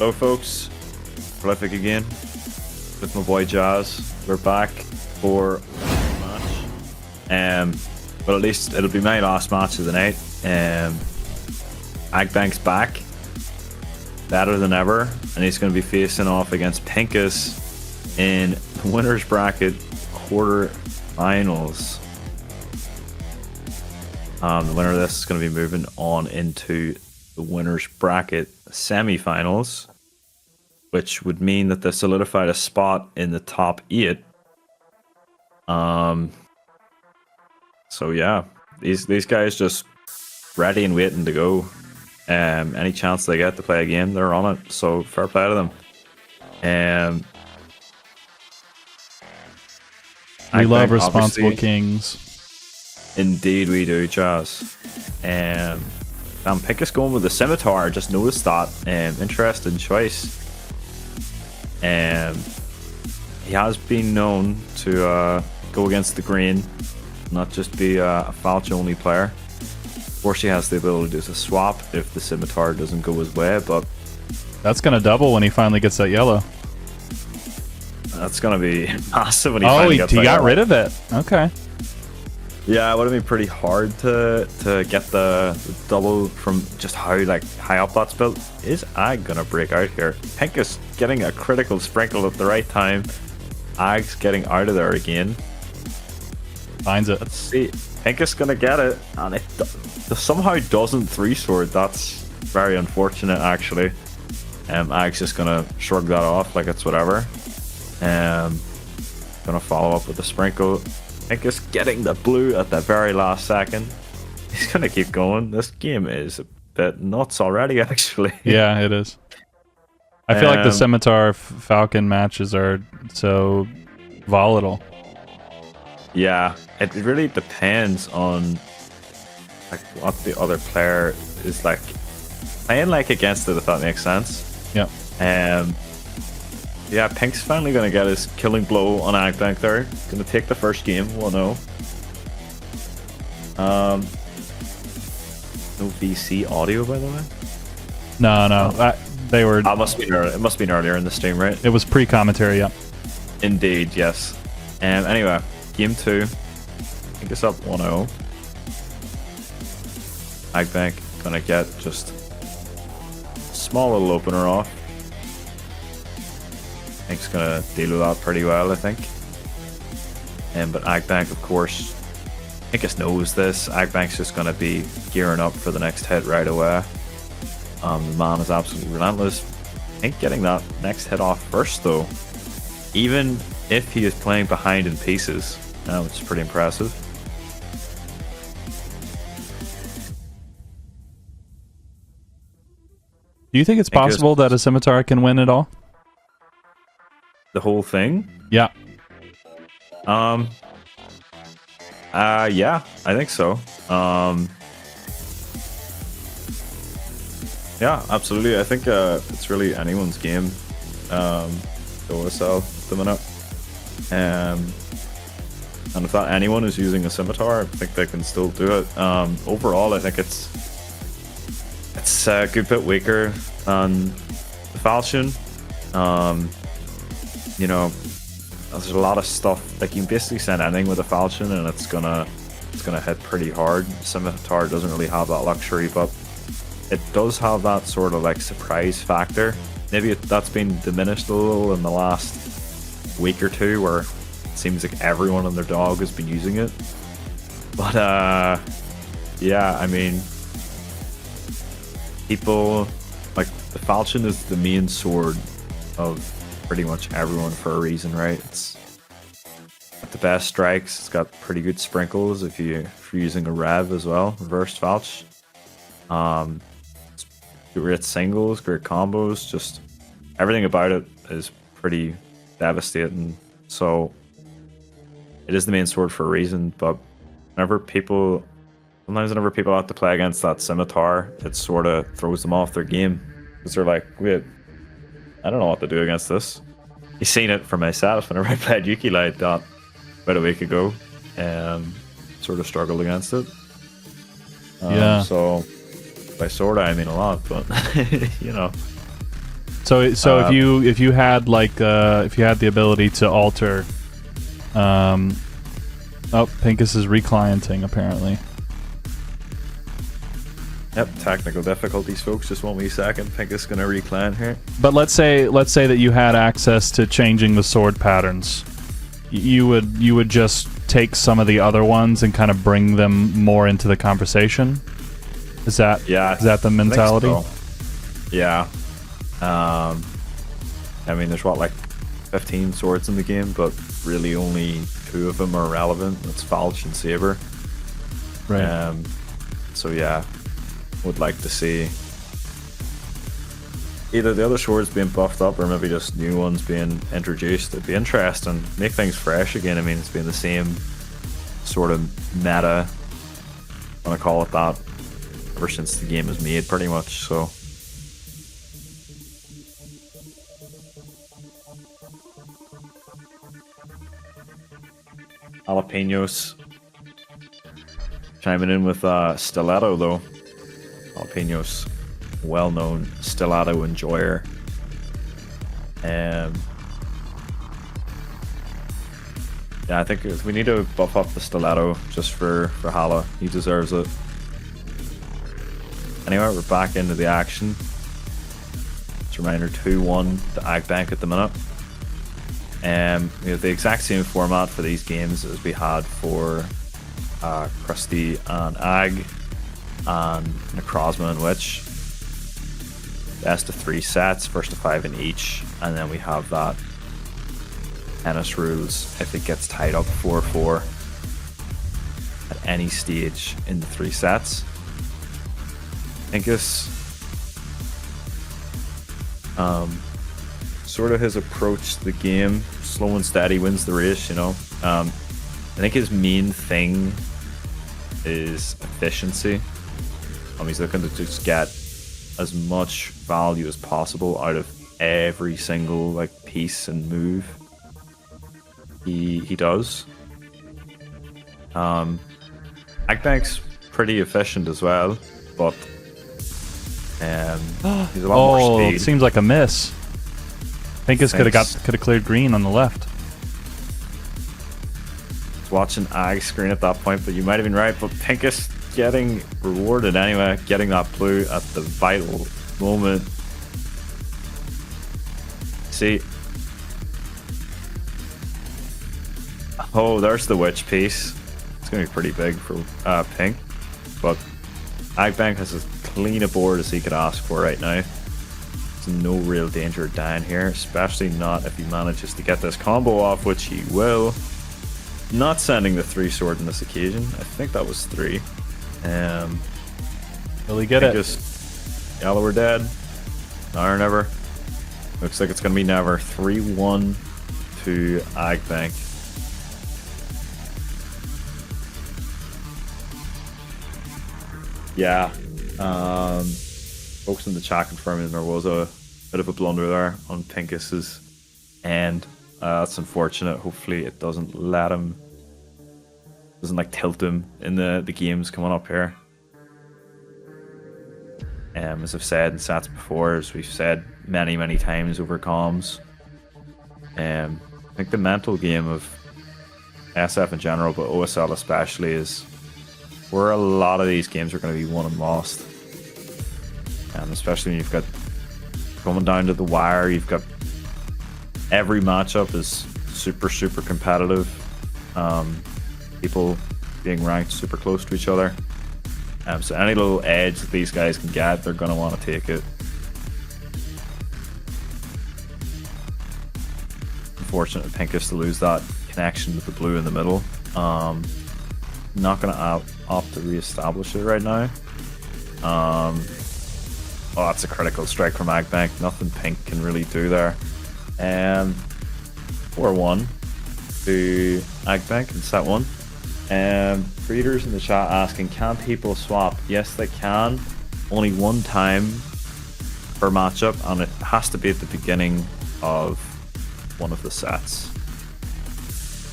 Hello folks, Prolific again with my boy Jazz. We're back for a match. But at least it'll be my last match of the night. Agbenq's back, better than ever, and he's going to be facing off against Pinkhas in the winners bracket quarterfinals. The winner of this is going to be moving on into the winners bracket semi-finals, which would mean that they solidified a spot in the top 8. So yeah, these guys just ready and waiting to go. Any chance they get to play a game, they're on it. So fair play to them. We love responsible kings. Indeed we do, Jazz. Pinkhas going with the scimitar. Just noticed that. Interesting choice. He has been known to go against the grain, not just be a falch only player. Of course, he has the ability to swap if the scimitar doesn't go his way, but that's gonna double when he finally gets that yellow. That's gonna be massive when he finally gets that he got yellow. rid of it. Okay. Yeah, it would have been pretty hard to get the double from just how high up that's built. Is Ag gonna break out here? Pinkhas getting a critical sprinkle at the right time. Ag's getting out of there again. Finds it. Let's see. Pinkhas gonna get it, and it somehow doesn't 3-sword. That's very unfortunate, actually. Ag's just gonna shrug that off like it's whatever. Gonna follow up with the sprinkle. Pinkhas getting the blue at the very last second. He's gonna keep going. This game is a bit nuts already, actually. Yeah, it is. I feel like the Scimitar Falcon matches are so volatile. Yeah, it really depends on what the other player is playing against it, if that makes sense. Yeah. Yeah, Pink's finally going to get his killing blow on Agbenq there. Going to take the first game, 1-0. No VC audio, by the way? No. They were... It must have been earlier in the stream, right? It was pre-commentary, yeah. Indeed, yes. Anyway, game 2. I think it's up 1-0. Agbenq going to get just a small little opener off. Pink's gonna deal with that pretty well, I think. But Agbenq, of course, Pinkhas knows this. Agbenq's just gonna be gearing up for the next hit right away. The man is absolutely relentless. Pink getting that next hit off first, though, even if he is playing behind in pieces, which is pretty impressive. Do you think it's possible that a scimitar can win it all? The whole thing? Yeah. Yeah, I think so. Yeah, absolutely. I think it's really anyone's game. The OSL at the minute. And if that anyone is using a scimitar, I think they can still do it. Overall, I think it's a good bit weaker than the Falchion. You know, there's a lot of stuff you can basically send anything with a Falchion and it's gonna hit pretty hard. Scimitar doesn't really have that luxury, but it does have that sort of surprise factor. Maybe that's been diminished a little in the last week or two, where it seems like everyone and their dog has been using it. But yeah, I mean, people the Falchion is the main sword of pretty much everyone for a reason, right? It's got the best strikes. It's got pretty good sprinkles if you're using a rev as well, reverse falch. It's great singles, great combos. Just everything about it is pretty devastating. So it is the main sword for a reason. But whenever people have to play against that scimitar, it sort of throws them off their game, because they're like, wait, I don't know what to do against this. You've seen it for myself whenever I played Yuki Light about a week ago. Sort of struggled against it. Yeah. So by sort I mean a lot, but you know. So if you had like if you had the ability to alter, Pinkhas is reclining apparently. Yep, technical difficulties, folks. Just 1 wee second. Pinkhas is gonna recline here. But let's say that you had access to changing the sword patterns. You would just take some of the other ones and kind of bring them more into the conversation. Is that the mentality? I think so. Yeah. I mean, there's like 15 swords in the game, but really only 2 of them are relevant. That's Falch and Saber. Right. So yeah, would like to see either the other swords being buffed up or maybe just new ones being introduced. It'd be interesting. Make things fresh again. I mean, it's been the same sort of meta, I'm gonna call it that, ever since the game was made, pretty much. So Jalapenos chiming in with Stiletto, though. Jalapenos, well-known Stiletto enjoyer. Yeah, I think we need to buff up the Stiletto just for Hala. He deserves it. Anyway, we're back into the action. Just a reminder, 2-1 to Agbenq at the minute. We have the exact same format for these games as we had for Krusty and Ag and Necrozma and Witch. Best of 3 sets, first to 5 in each, and then we have that tennis rules if it gets tied up 4-4 at any stage in the 3 sets. Pinkhas sort of his approach to the game, slow and steady wins the race, you know. I think his main thing is efficiency. He's looking to just get as much value as possible out of every single like piece and move he does. Agbenq's pretty efficient as well, but he's a lot more speed. It seems like a miss. Pinkhas could have cleared green on the left. Watching Ag screen at that point, but you might have been right. But Pinkhas getting rewarded anyway, getting that blue at the vital moment. See, oh, there's the witch piece. It's gonna be pretty big for Pink, but Agbenq has as clean a board as he could ask for right now. There's no real danger of dying here, especially not if he manages to get this combo off, which he will. Not sending the 3 sword on this occasion. I think that was 3. Will he get it? Yeah, we're dead. Now or never. Looks like it's gonna be never. 3-1 to Agbenq. Yeah. Folks in the chat confirming there was a bit of a blunder there on Pinkhas's end. That's unfortunate. Hopefully it doesn't let him, doesn't like tilt him in the games coming up here. As I've said in sets before, as we've said many times over comms, I think the mental game of SF in general, but OSL especially, is where a lot of these games are going to be won and lost. Especially when you've got coming down to the wire, you've got every matchup is super competitive. People being ranked super close to each other. So any little edge that these guys can get, they're going to want to take it. Unfortunate Pinkhas to lose that connection with the blue in the middle. Not going to opt to re-establish it right now. Oh, that's a critical strike from Agbenq. Nothing Pink can really do there. 4-1 to Agbenq in set 1. Readers in the chat asking, can people swap? Yes, they can. Only one time per matchup, and it has to be at the beginning of one of the sets.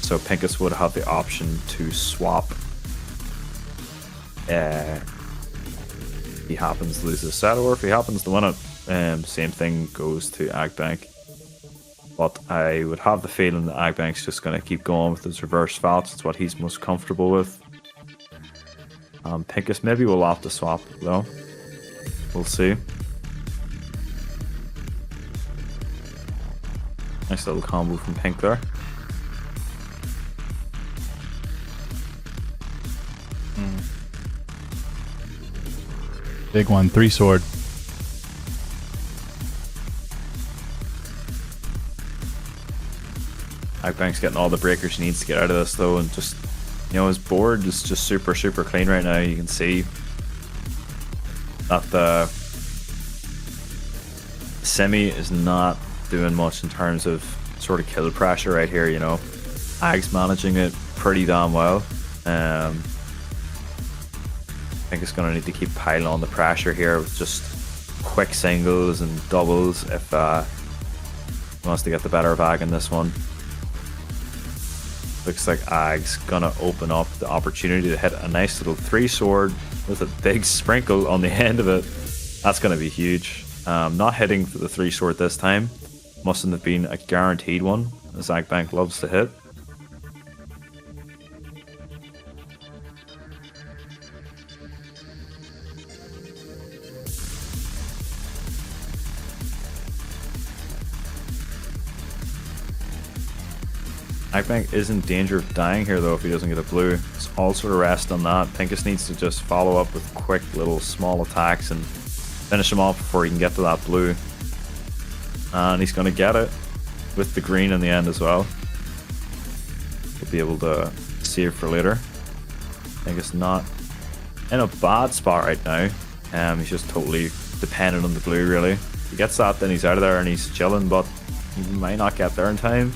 So Pinkhas would have the option to swap. He happens to lose the set, or if he happens to win it, Same thing goes to Agbenq. But I would have the feeling that Agbenq's just going to keep going with his reverse falch. It's what he's most comfortable with. Pinkhas maybe will have to swap though. We'll see. Nice little combo from Pink there. Big one, 3 sword. Agbenq's getting all the breakers he needs to get out of this though, and just, you know, his board is just super clean right now. You can see that the semi is not doing much in terms of sort of kill pressure right here, you know. Ag's managing it pretty damn well. I think it's going to need to keep piling on the pressure here with just quick singles and doubles if he wants to get the better of Ag in this one. Looks like Ag's gonna open up the opportunity to hit a nice little 3 sword with a big sprinkle on the end of it. That's gonna be huge. Not hitting for the 3 sword this time. Mustn't have been a guaranteed one, as Agbenq loves to hit. Agbenq is in danger of dying here though if he doesn't get a blue. It's all sort of rest on that. Pinkhas needs to just follow up with quick little small attacks and finish him off before he can get to that blue. And he's going to get it with the green in the end as well. He'll be able to save for later. Pinkhas not in a bad spot right now. He's just totally dependent on the blue really. If he gets that, then he's out of there and he's chilling, but he might not get there in time.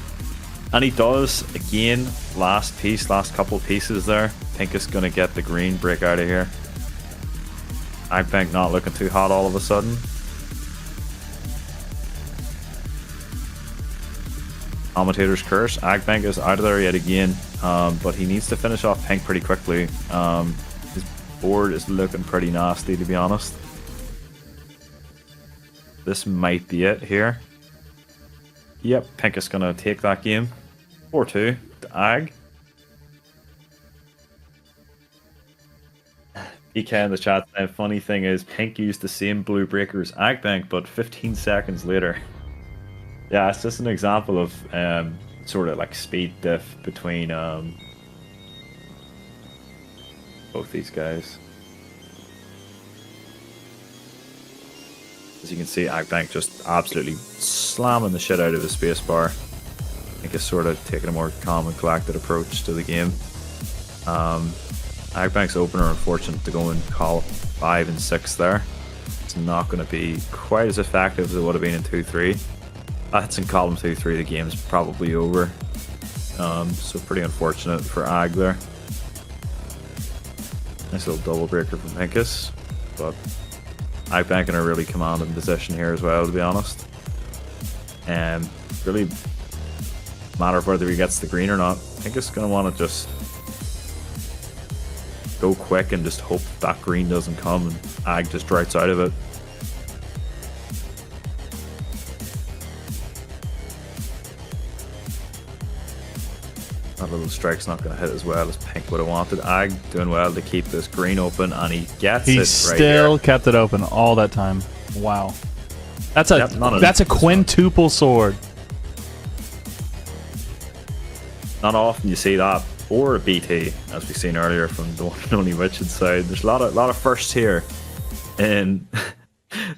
And he does, again, last couple pieces there. Pinkhas gonna get the green, break out of here. Agbenq not looking too hot all of a sudden. Commentator's curse. Agbenq is out of there yet again, but he needs to finish off Pink pretty quickly. His board is looking pretty nasty, to be honest. This might be it here. Yep, Pinkhas gonna take that game. 4-2 to Ag. PK in the chat. The funny thing is, Pink used the same blue breaker as Agbenq, but 15 seconds later. Yeah, it's just an example of sort of like speed diff between both these guys. As you can see, Agbenq just absolutely slamming the shit out of his spacebar. I think it's sort of taking a more calm and collected approach to the game. Agbenq's opener, unfortunate to go in call 5 and 6 there. It's not going to be quite as effective as it would have been in 2-3. That's in column 2-3, the game's probably over. So pretty unfortunate for Ag there. Nice little double breaker from Pinkhas, but Agbenq in a really commanding position here as well, to be honest. Really matter of whether he gets the green or not. Pinkhas gonna want to just go quick and just hope that green doesn't come and Ag just droughts out of it. That little strike's not going to hit as well as Pink would have wanted. Ag doing well to keep this green open, and he gets it right still here. Kept it open all that time. Wow. That's a quintuple sword. Not often you see that, or a BT, as we've seen earlier from the one and only Richard side. There's a lot of firsts here in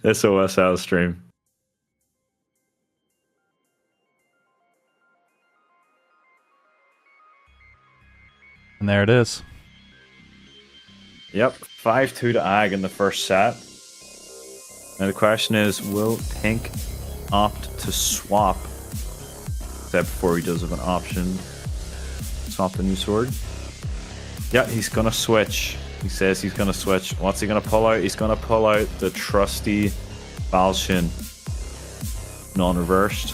this OSL stream. And there it is. Yep, 5-2 to Ag in the first set. Now the question is, will Pink opt to swap? Except before he does have an option. Swap the new sword. Yeah, he's gonna switch. He says he's gonna switch. What's he gonna pull out? He's gonna pull out the trusty Falchion non-reversed.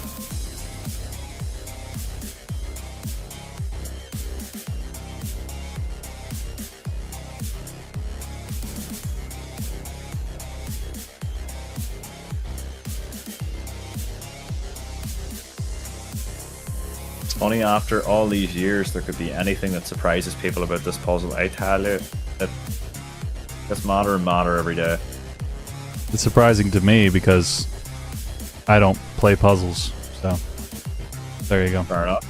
funny, after all these years, there could be anything that surprises people about this puzzle. I tell you, it gets madder and madder every day. It's surprising to me because I don't play puzzles, so there you go. Fair enough.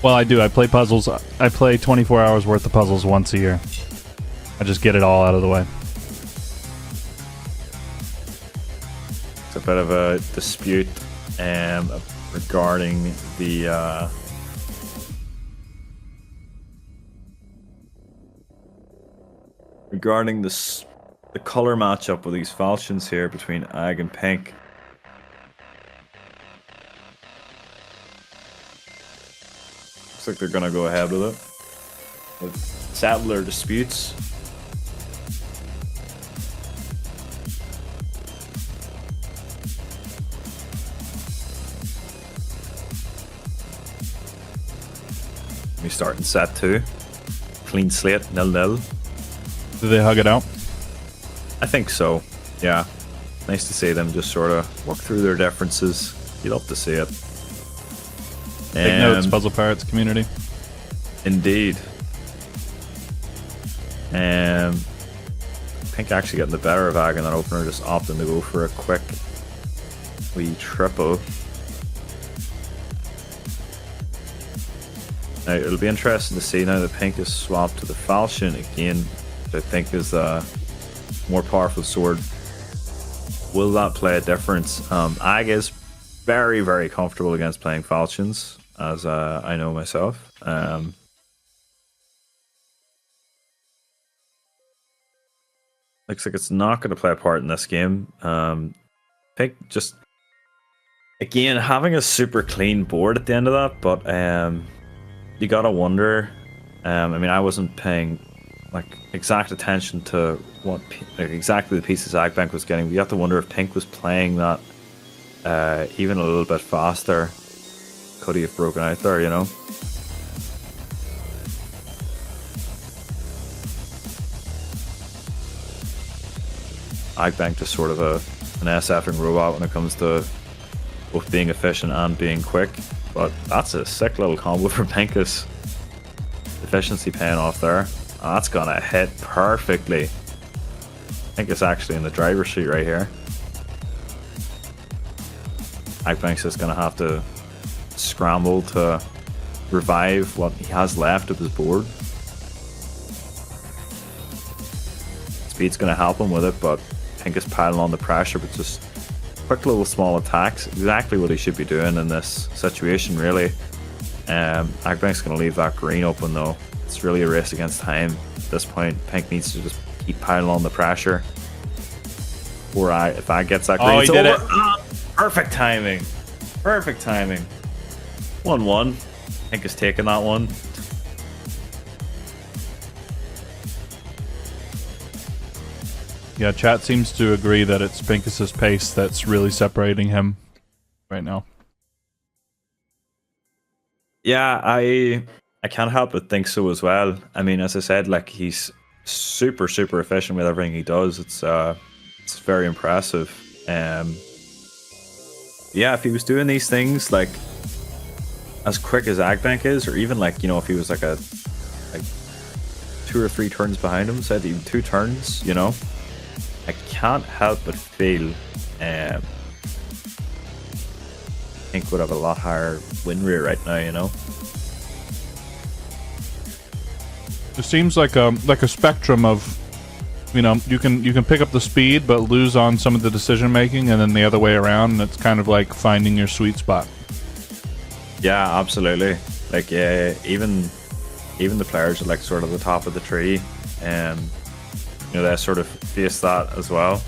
Well, I do. I play puzzles. I play 24 hours worth of puzzles once a year. I just get it all out of the way. It's a bit of a dispute regarding the color matchup with these falchions here between Ag and Pink. Looks like they're gonna go ahead with it. They've settled their disputes. We start in set 2. Clean slate, 0-0. Do they hug it out? I think so, yeah. Nice to see them just sort of work through their differences. You love to see it. Take notes, Puzzle Pirates community. Indeed. Pink actually getting the better of Ag in that opener, just opting to go for a quick wee triple. Now, it'll be interesting to see now that Pink is swapped to the Falchion again, which I think is a more powerful sword. Will that play a difference? Ag is very, very comfortable against playing Falchions, as I know myself. Looks like it's not going to play a part in this game. Pink just, again, having a super clean board at the end of that, but you gotta wonder. I mean, I wasn't paying like exact attention to what exactly the pieces Agbenq was getting, but you have to wonder if Pink was playing that even a little bit faster. Could he have broken out there, you know? Agbenq just sort of an SFing robot when it comes to both being efficient and being quick. But that's a sick little combo for Pinkhas. Efficiency paying off there. Oh, that's gonna hit perfectly. Pinkhas actually in the driver's seat right here. Agbenq's just gonna have to scramble to revive what he has left of his board. Speed's gonna help him with it, but Pinkhas piling on the pressure, but just quick little small attacks. Exactly what he should be doing in this situation, really. Agbenq's going to leave that green open, though. It's really a race against time at this point. Pink needs to just keep piling on the pressure. Or if Ag gets that green, he it's did over. it. Perfect timing. Perfect timing. 1-1. Pink is taking that one. Yeah, chat seems to agree that it's Pinkhas's pace that's really separating him right now. Yeah, I can't help but think so as well. I mean, as I said, like, he's super, super efficient with everything he does. It's very impressive. Yeah, if he was doing these things like as quick as Agbenq is, or even like, you know, if he was like 2 or 3 turns behind him, said even 2 turns, you know, I can't help but feel Pink would have a lot higher win rate right now, you know. It seems like a spectrum of, you know, you can pick up the speed but lose on some of the decision making, and then the other way around, and it's kind of like finding your sweet spot. Yeah, absolutely. Like, even the players at like sort of the top of the tree, you know, they sort of face that as well.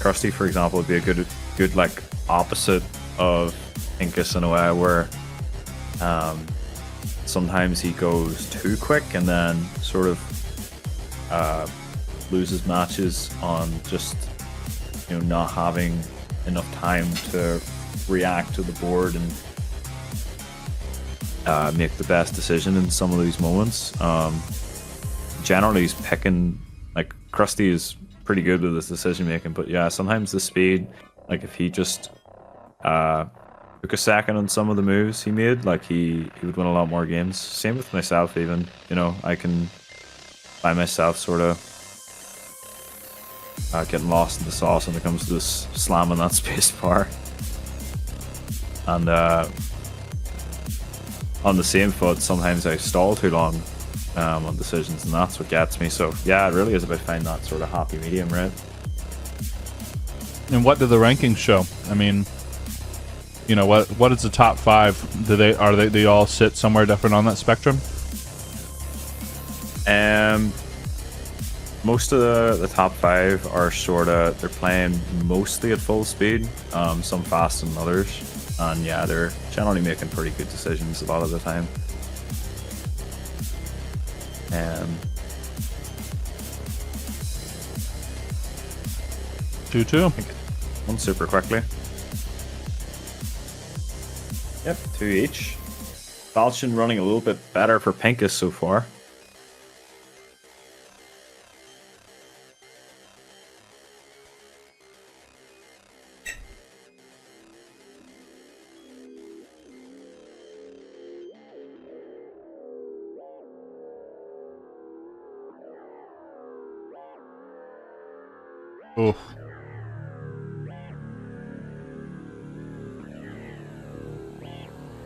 Krusty, for example, would be a good like opposite of Pinkhas in a way, where sometimes he goes too quick and then sort of loses matches on just, you know, not having enough time to react to the board and make the best decision in some of these moments. Generally, he's picking, like, Krusty is pretty good with his decision making. But yeah, sometimes the speed, like if he just took a second on some of the moves he made, like he would win a lot more games. Same with myself, even. You know, I can by myself sort of getting lost in the sauce when it comes to this slamming that space bar. And on the same foot, sometimes I stall too long on decisions, and that's what gets me. So yeah, it really is about finding that sort of happy medium, right? And what do the rankings show? I mean, you know, what is the top 5? They all sit somewhere different on that spectrum? Most of the top 5 are sort of, they're playing mostly at full speed, some faster than others. And yeah, they're generally making pretty good decisions a lot of the time. 2-2. One super quickly. Yep, 2 each. Falchion running a little bit better for Pinkhas so far. Oof.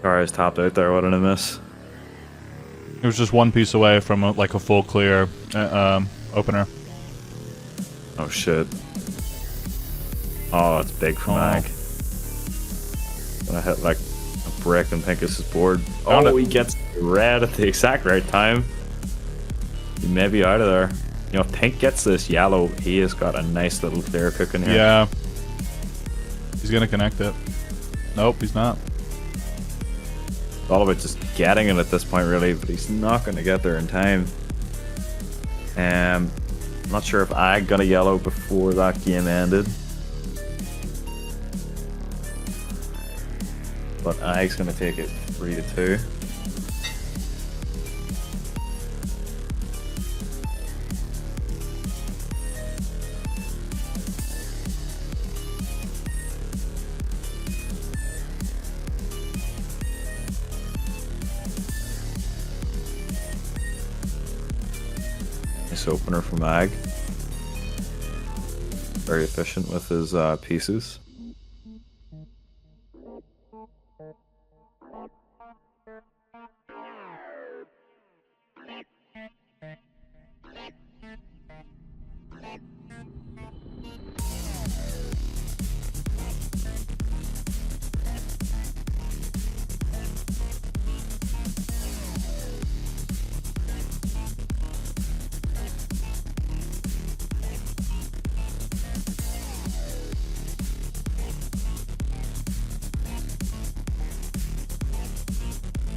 Sorry, I was tapped out there. What did I miss? It was just one piece away from like a full clear opener. Oh shit. Oh, it's big for Mag. Gonna hit like a brick on Pinkhas' board. Oh, he gets red at the exact right time. He may be out of there. You know, if Pink gets this yellow, he has got a nice little clear cooking here. Yeah. He's gonna connect it. Nope, he's not. It's all about just getting it at this point, really, but he's not going to get there in time. I'm not sure if I got a yellow before that game ended. But Ag's going to take it 3-2. Nice opener from Ag. Very efficient with his pieces.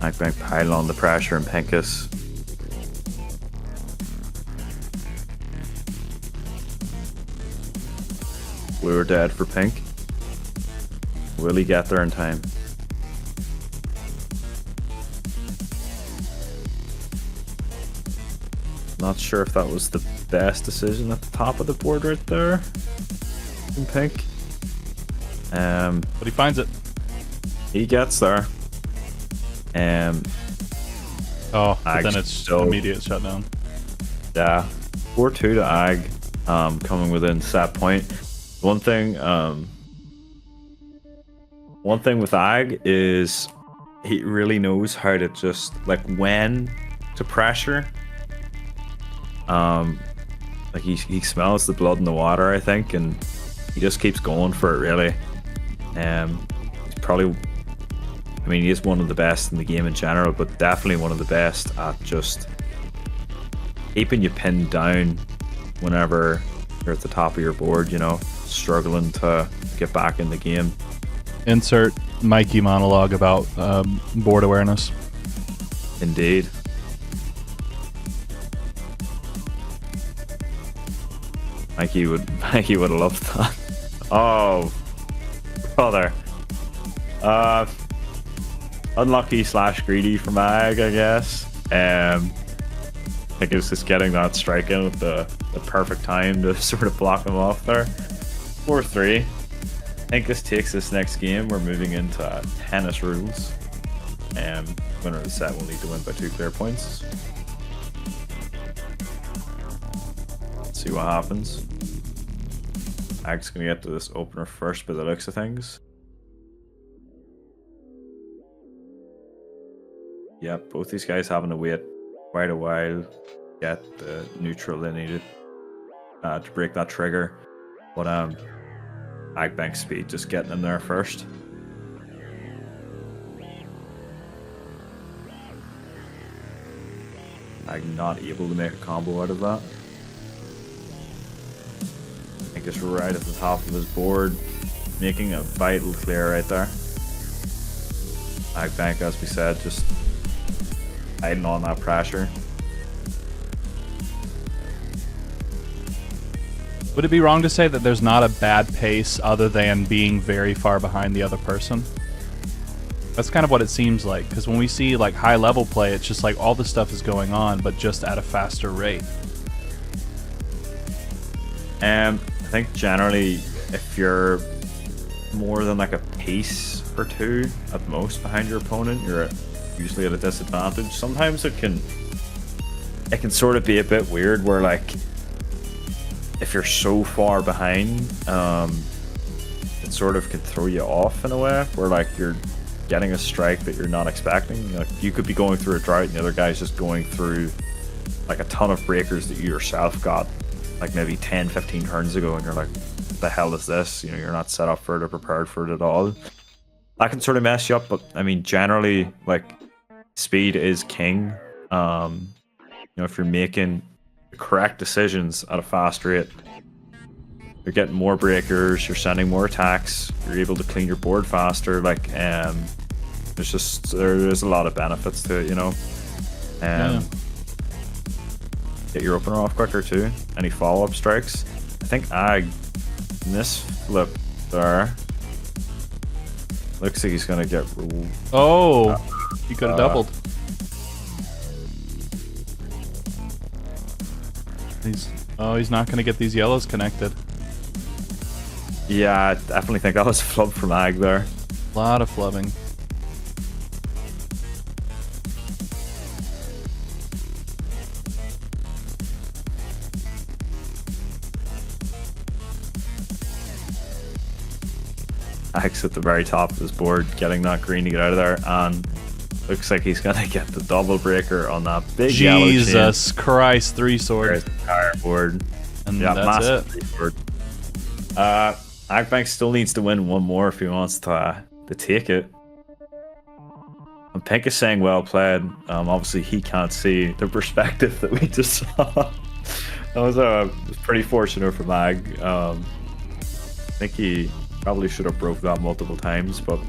Agbenq piling on the pressure and Pinkhas. We were dead for Pink. Will he get there in time? Not sure if that was the best decision at the top of the board right there from Pink. But he finds it. He gets there. But Ag then it's immediate shutdown. Yeah, 4-2 to Ag, coming within set point. One thing with Ag is he really knows how to just like when to pressure. Like he smells the blood in the water, I think, and he just keeps going for it. Really, he's probably. I mean, he is one of the best in the game in general, but definitely one of the best at just keeping you pinned down whenever you're at the top of your board, you know, struggling to get back in the game. Insert Mikey monologue about board awareness. Indeed. Mikey would have loved that. Oh, brother. Unlucky / greedy from Ag, I guess. I think it was just getting that strike in with the the perfect time to sort of block him off there. 4-3. Pinkhas takes this next game. We're moving into tennis rules. Winner of the set will need to win by 2 clear points. Let's see what happens. Ag's gonna get to this opener first by the looks of things. Yep, both these guys having to wait quite a while to get the neutral they needed to break that trigger. But Agbenq speed just getting in there first. Ag not able to make a combo out of that. I think it's right at the top of his board, making a vital clear right there. Agbenq, as we said, just hiding on that pressure. Would it be wrong to say that there's not a bad pace other than being very far behind the other person? That's kind of what it seems like, because when we see like high level play, it's just like all the stuff is going on, but just at a faster rate. I think generally, if you're more than like a pace or two at most behind your opponent, you're usually at a disadvantage. Sometimes it can sort of be a bit weird where like if you're so far behind, it sort of can throw you off in a way where like you're getting a strike that you're not expecting. Like you could be going through a drought and the other guy's just going through like a ton of breakers that you yourself got like maybe 10-15 turns ago, and you're like, what the hell is this? You know, you're not set up for it or prepared for it at all. That can sort of mess you up, but I mean generally like speed is king. You know, if you're making the correct decisions at a fast rate, you're getting more breakers, you're sending more attacks, you're able to clean your board faster. Like there's a lot of benefits to it, you know. Yeah. Get your opener off quicker too. Any follow-up strikes. I think Ag in this flip there looks like he's gonna get ruled. Oh, he could have doubled. He's not gonna get these yellows connected. Yeah, I definitely think that was a flub from Ag there. A lot of flubbing. Ag's at the very top of his board, getting that green to get out of there, and looks like he's gonna get the double breaker on that big yellow chain. Jesus Christ, 3 sword. Entire board. And Yeah, that's massive it. 3 sword. Agbenq still needs to win one more if he wants to take it. And Pinkhas saying well played. Obviously he can't see the perspective that we just saw. That was pretty fortunate for Mag. I think he probably should have broke that multiple times, but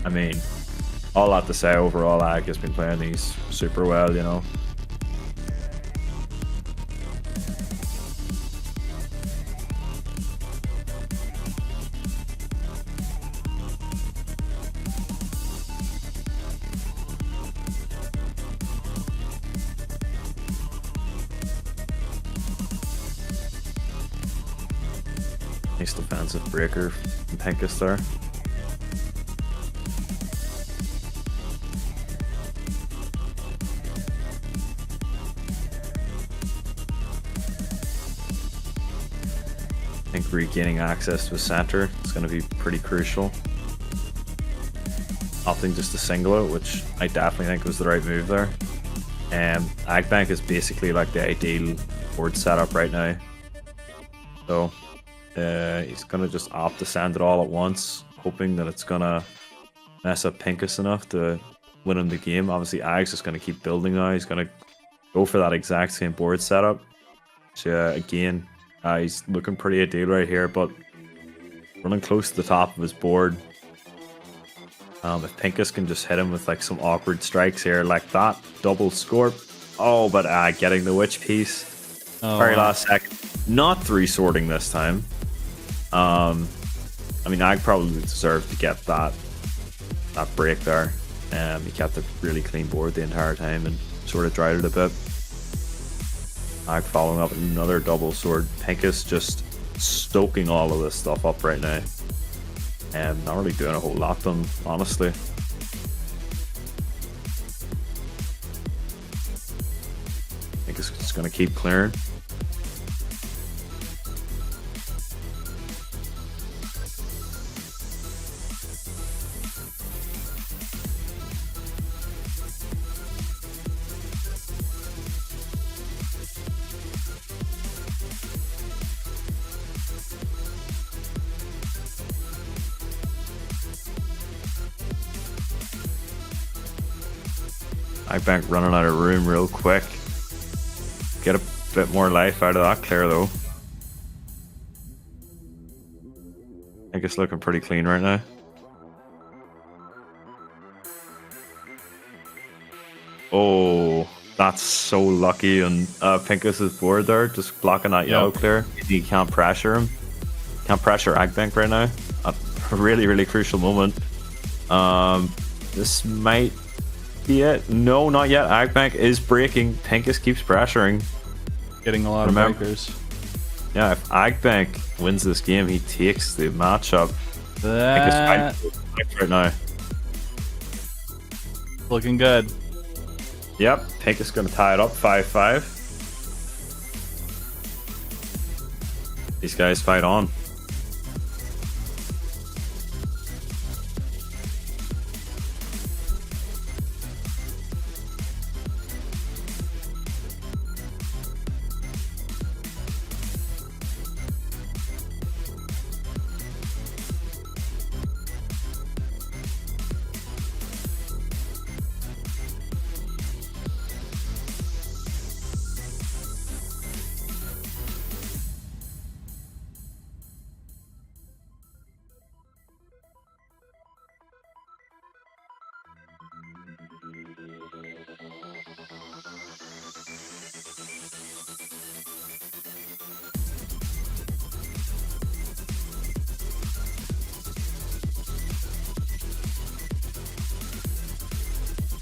I mean, all that to say, overall Ag has been playing these super well, you know. Nice defensive breaker from Pinkhas there. I think regaining access to a center is going to be pretty crucial. Opting just to single it, which I definitely think was the right move there. Agbenq is basically like the ideal board setup right now. So he's going to just opt to send it all at once, hoping that it's going to mess up Pinkhas enough to win him the game. Obviously, Ag's just going to keep building now. He's going to go for that exact same board setup. So again, he's looking pretty ideal right here, but running close to the top of his board. If Pinkhas can just hit him with like some awkward strikes here, like that double score. Oh, but getting the witch piece. Oh, very wow. last second. Not 3 sorting this time. I mean, Ag probably deserved to get that break there. He kept a really clean board the entire time, and sort of dried it a bit. Ag following up with another double sword. Pinkhas just stoking all of this stuff up right now. And not really doing a whole lot to them, honestly. I think it's just going to keep clearing. Agbenq running out of room real quick. Get a bit more life out of that clear though. I think it's looking pretty clean right now. Oh, that's so lucky on Pinkhas' board there, just blocking that yellow clear. You can't pressure him. Can't pressure Agbenq right now. A really, really crucial moment. This might be it. No, not yet. Agbenq is breaking. Pinkhas keeps pressuring. Getting a lot of breakers. Yeah, if Agbenq wins this game, he takes the matchup. That right now. Looking good. Yep, Pinkhas going to tie it up 5-5. These guys fight on.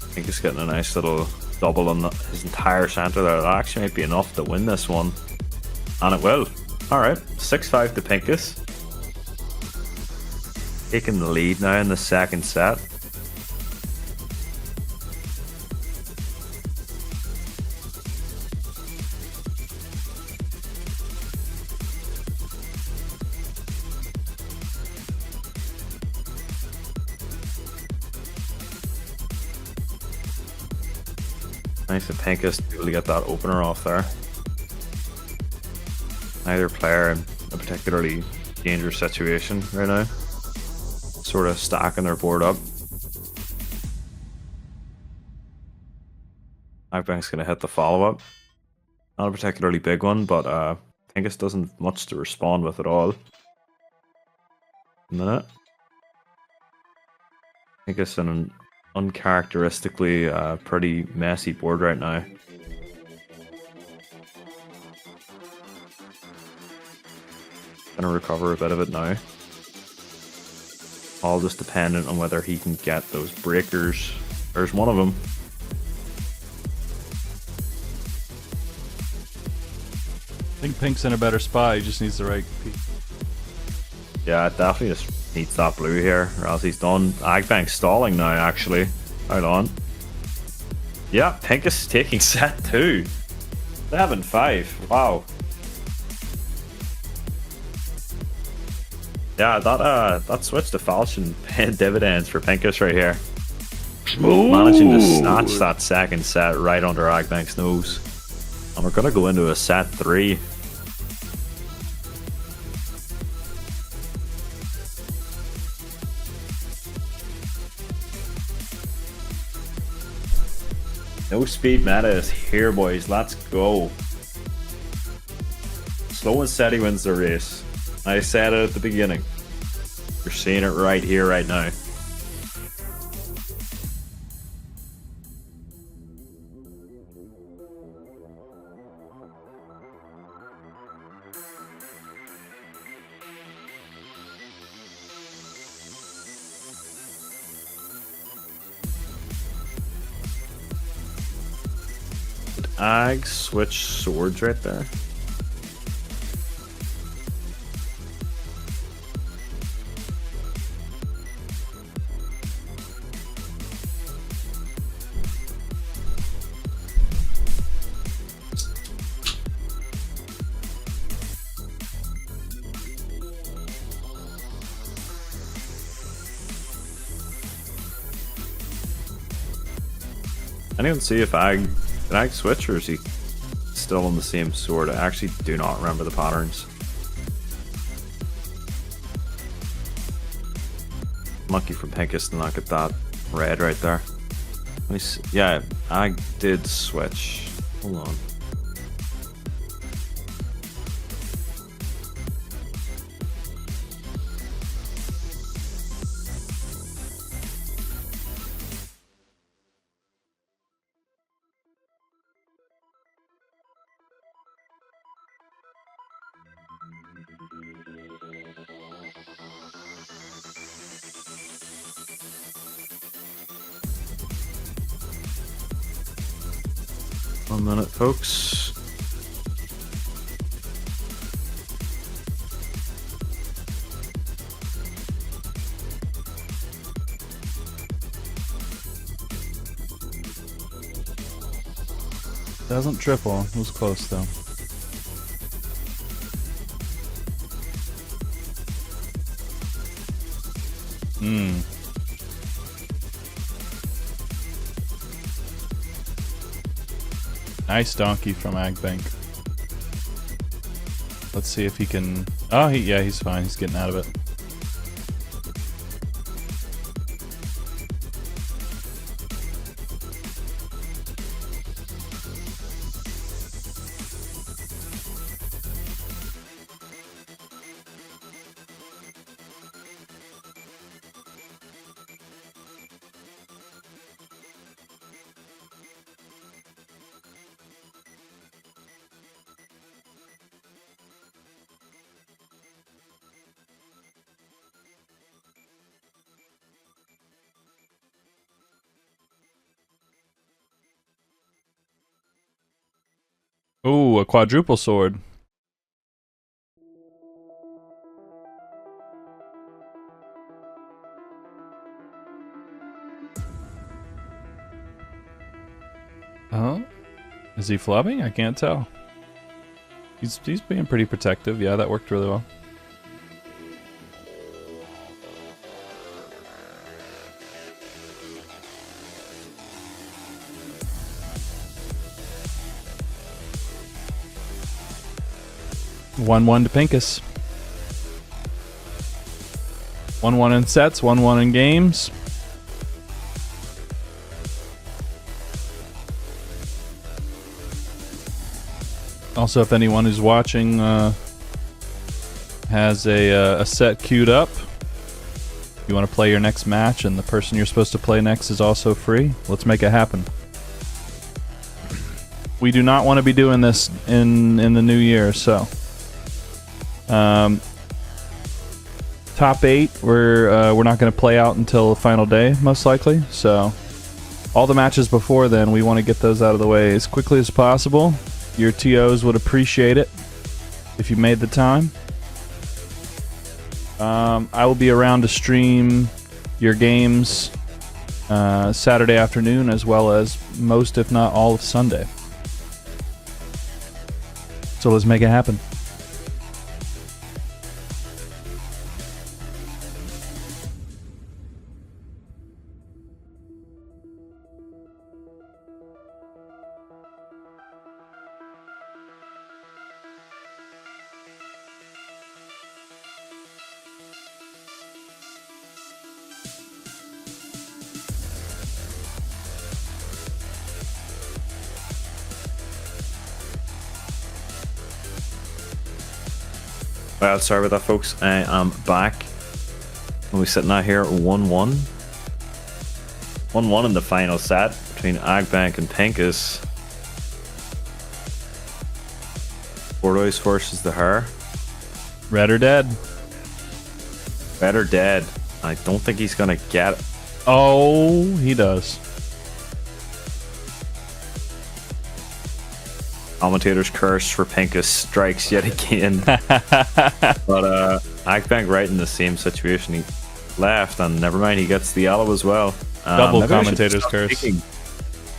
I think he's getting a nice little double on his entire center there. That actually might be enough to win this one. And it will. Alright, 6-5 to Pinkhas. Taking the lead now in the second set. Nice of Pinkhas to be able to get that opener off there. Neither player in a particularly dangerous situation right now. Sort of stacking their board up. Agbenq's going to hit the follow-up. Not a particularly big one, but Pinkhas doesn't much to respond with at all. A minute. Pinkhas in an uncharacteristically pretty messy board right now. Gonna recover a bit of it now. All just dependent on whether he can get those breakers. There's one of them. I think Pink's in a better spot. He just needs the right piece. Yeah, it definitely just needs that blue here, or else he's done. Agbenq's stalling now, actually. Hold on. Yeah, Pinkhas is taking set 2. 7-5. Wow. Yeah, that switch to Falchion paying dividends for Pinkhas right here. Smooth. Managing to snatch that second set right under Agbenq's nose. And we're going to go into a set 3. No speed meta is here, boys. Let's go. Slow and steady wins the race. I said it at the beginning. You're seeing it right here, right now. Ag switch swords right there? Anyone see if Ag did Ag switch, or is he still on the same sword? I actually do not remember the patterns. Lucky for Pinkhas to not get that red right there. Let me see. Yeah, Ag did switch. Hold on. One minute, folks. Doesn't triple. It was close though. Nice donkey from Agbenq. Let's see if he can... Oh, yeah, he's fine. He's getting out of it. Ooh, a quadruple sword. Oh? Is he flubbing? I can't tell. He's being pretty protective. Yeah, that worked really well. One to Pinkhas. 1-1 in sets, 1-1 in games. Also, if anyone who's watching has a set queued up, if you want to play your next match and the person you're supposed to play next is also free, let's make it happen. We do not want to be doing this in the new year, so... top 8 we're not going to play out until the final day, most likely, so all the matches before then we want to get those out of the way as quickly as possible. Your TOs would appreciate it if you made the time. I will be around to stream your games Saturday afternoon, as well as most, if not all, of Sunday. So let's make it happen. Well, sorry about that, folks. I am back. We're sitting out here 1-1. 1-1 in the final set between Agbenq and Pinkhas. Bordeaux versus the Her. Red or dead? Red or dead. I don't think he's gonna get it. Oh, he does. Commentator's curse for Pinkhas strikes yet again. But Agbenq right in the same situation he left, and never mind, he gets the yellow as well. Double maybe I should commentator's stop curse. speaking.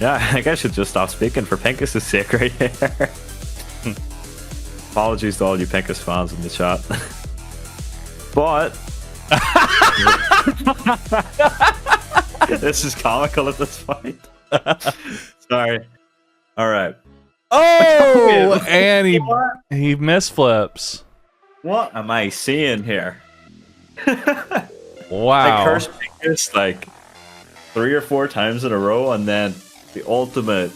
Yeah, I think I should just stop speaking for Pinkhas' sake right here. Apologies to all you Pinkhas fans in the chat. But this is comical at this point. Sorry. All right. Oh, and he misflips. What am I seeing here? Wow. I cursed Pinkhas like 3 or 4 times in a row, and then the ultimate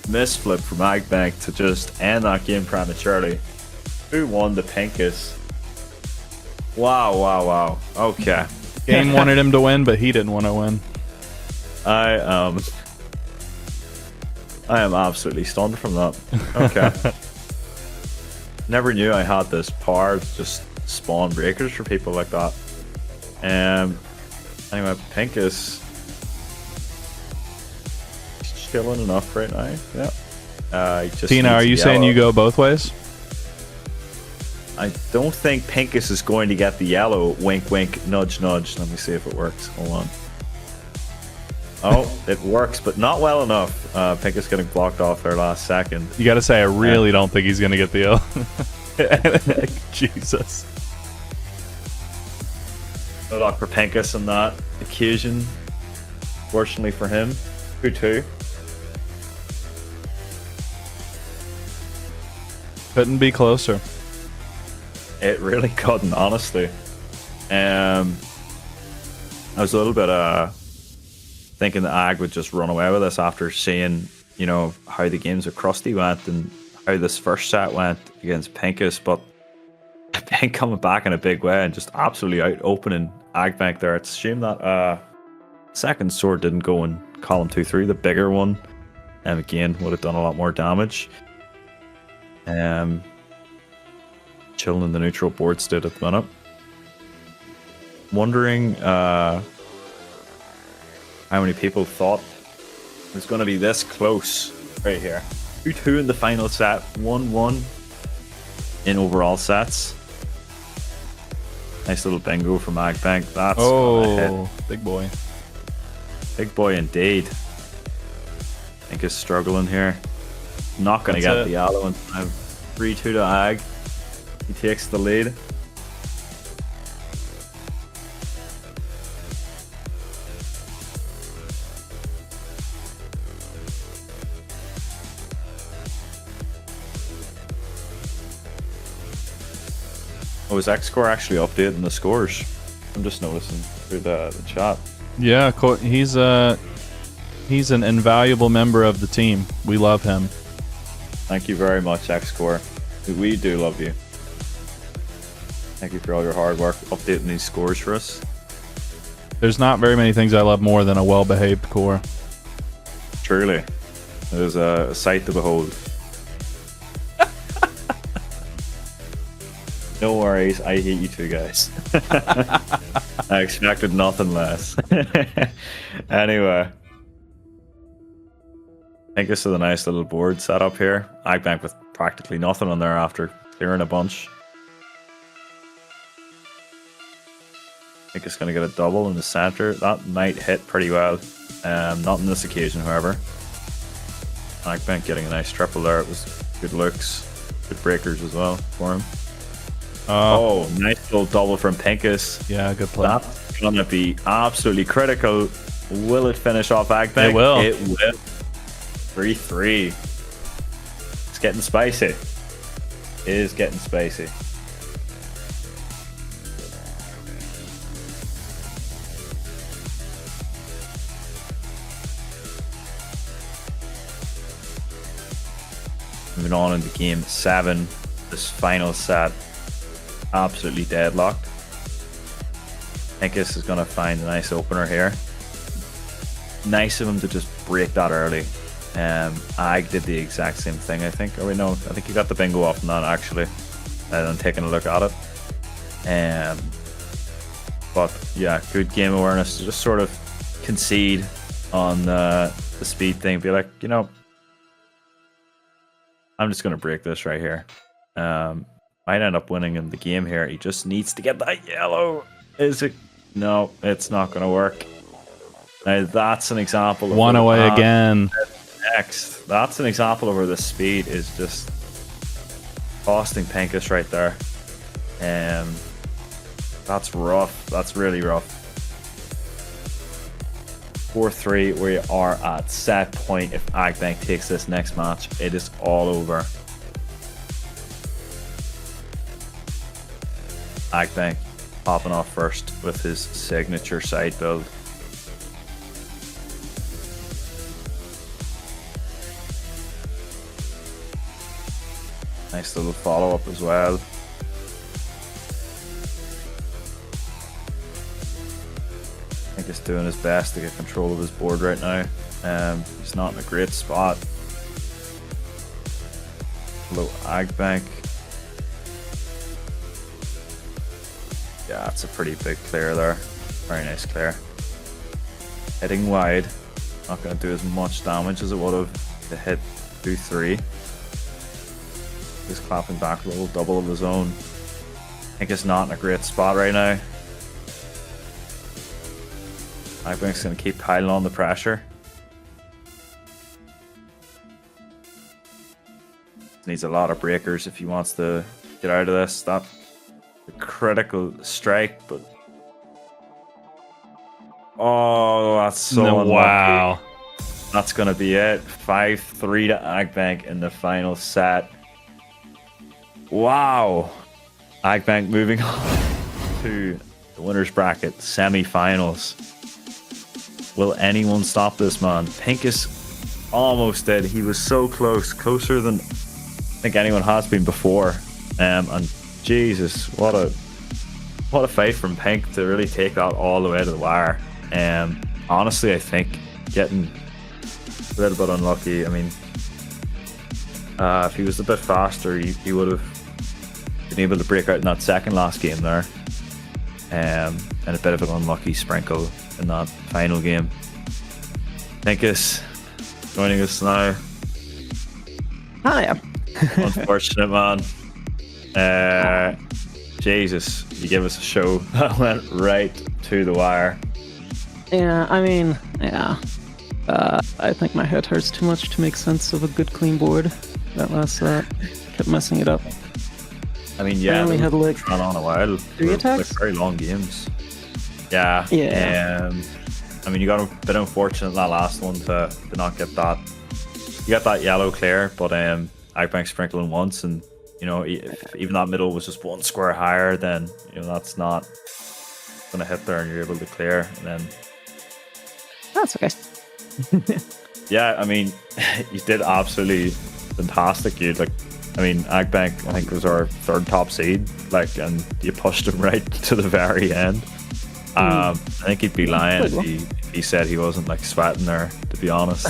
misflip from Agbenq to just end that game prematurely. Who won the Pinkhas? Wow, wow, wow. Okay. Game wanted him to win, but he didn't want to win. I am absolutely stunned from that. Okay. Never knew I had this power to just spawn breakers for people like that. Anyway, Pinkhas chilling enough right now. Yeah. Tina, are you saying you go both ways? I don't think Pinkhas is going to get the yellow. Wink, wink, nudge, nudge. Let me see if it works. Hold on. Oh, it works, but not well enough. Pinkhas getting blocked off there last second. You got to say, I really don't think he's going to get the yellow. Jesus. No luck for Pinkhas on that occasion. Fortunately for him, 2-2. Couldn't be closer. It really couldn't, honestly. I was a little bit thinking that Ag would just run away with this after seeing, you know, how the games of Krusty went and how this first set went against Pinkhas, but Agbenq coming back in a big way and just absolutely out opening Agbenq there. It's a shame that second sword didn't go in column 2-3, the bigger one. Again, would have done a lot more damage. Chilling in the neutral board state at the minute. Wondering how many people thought it was going to be this close right here. 2-2 in the final set, 1-1 in overall sets. Nice little bingo from Agbenq. That's big boy. Big boy indeed. I think he's struggling here. Not going to get the yellow in time. 3-2 to Ag. He takes the lead. Oh, is X-Score actually updating the scores? I'm just noticing through the chat. Yeah, he's an invaluable member of the team. We love him. Thank you very much, X-Score. We do love you. Thank you for all your hard work updating these scores for us. There's not very many things I love more than a well-behaved core. Truly. It is a sight to behold. No worries, I hate you two guys. I expected nothing less. Anyway. I think this is a nice little board setup here. Agbenq with practically nothing on there after clearing a bunch. I think it's going to get a double in the center. That might hit pretty well. Not on this occasion, however. Agbenq getting a nice triple there. It was good looks. Good breakers as well for him. Oh, nice little double from Pinkhas. Yeah, good play. That's going to be absolutely critical. Will it finish off Agbenq? It will. It will. 3-3. It's getting spicy. It is getting spicy. Moving on into game 7. This final set. Absolutely deadlocked. Pinkhas is going to find a nice opener here. Nice of him to just break that early. Ag did the exact same thing, I think. Oh wait, no, I think he got the bingo off on that actually. I'm taking a look at it. But yeah, good game awareness to just sort of concede on the speed thing. Be like, you know, I'm just gonna break this right here. Might end up winning in the game here. He just needs to get that yellow. Is it? No, it's not gonna work. Now that's an example of One away again. Next, that's an example of where the speed is just costing Pinkhas right there. That's rough. That's really rough. 4-3. We are at set point. If Agbenq takes this next match, it is all over. Agbenq popping off first with his signature side build. Nice little follow-up as well. I think he's doing his best to get control of his board right now. He's not in a great spot. Hello, Agbenq. Yeah, that's a pretty big clear there. Very nice clear. Hitting wide. Not going to do as much damage as it would have to hit 2-3. Just clapping back a little double of his own. I think it's not in a great spot right now. Agbenq's going to keep piling on the pressure. Needs a lot of breakers if he wants to get out of this. That's a critical strike, but oh, that's so unlucky. Wow. That's going to be it. 5-3 to Agbenq in the final set. Wow. Agbenq moving on to the winner's bracket semi-finals. Will anyone stop this man? Pinkhas almost did. He was so close, closer than I think anyone has been before. And Jesus, what a fight from Pink to really take that all the way to the wire. Honestly, I think getting a little bit unlucky. I mean, if he was a bit faster, he would have been able to break out in that second last game there. And a bit of an unlucky sprinkle in that final game. Pinkhas joining us now. Hi. Unfortunate, man. Jesus, you gave us a show that went right to the wire. Yeah, I mean, yeah. I think my head hurts too much to make sense of a good clean board. That last set kept messing it up. I mean, yeah, I only had like run on a while. 3 attacks. Like very long games. Yeah. Yeah. I mean, you got a bit unfortunate that last one to not get that. You got that yellow clear, but Agbenq sprinkling once, and you know, if even that middle was just one square higher, then you know that's not gonna hit there, and you're able to clear. And then that's okay. yeah, I mean, you did absolutely fantastic. You Agbenq, I think, was our third top seed, like, and you pushed him right to the very end. I think he'd be lying if he said he wasn't like sweating there, to be honest.